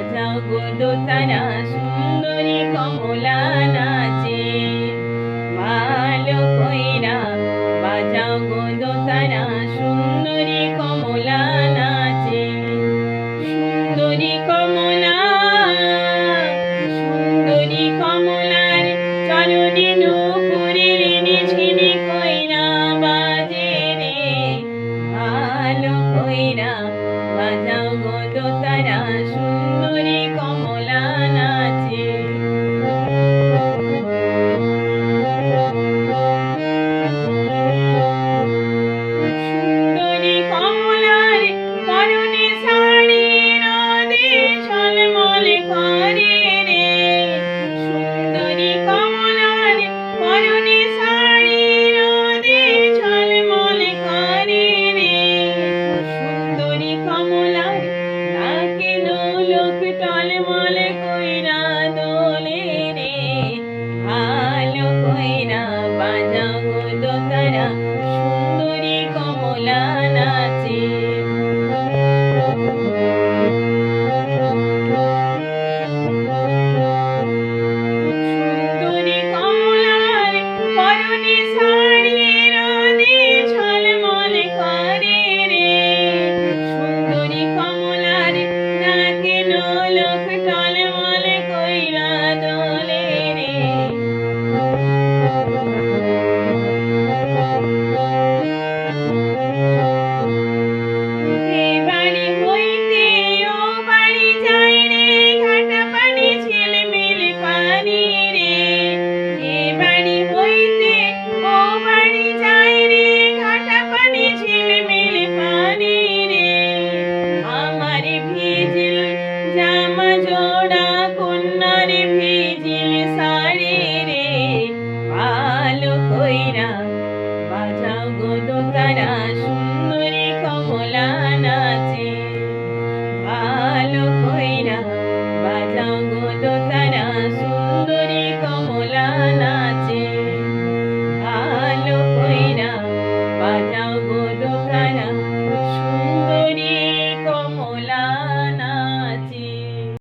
বাজাও গো দোতারা সুন্দরী কমলা নাচে ভালো কইরা বাজাও গো দোতারা সুন্দরী কমলা নাচে সুন্দরী কমলা সুন্দরী কমলার চরণে নূপুরে রেণে ঝিনি কইরা বাজে রে ভালো কইরা বাজাও গো দোতারা সুন্দরী কমলা নাচে সুন্দরী কমলার পরনে শাড়ি রোদে ঝলমল করে রে সুন্দরী কমলার পরনে শাড়ি রোদে ঝলমল করে রে সুন্দরী কমলার নাকে নোলক টলমল কইরা দোলে রে ভালো কইরা বাজাও গো দোতারা সুন্দরী কমলা নাচে সুন্দরী কমলার পরনে শাড়ি রোদে ঝলমল করে রে সুন্দরী কমলার নাকে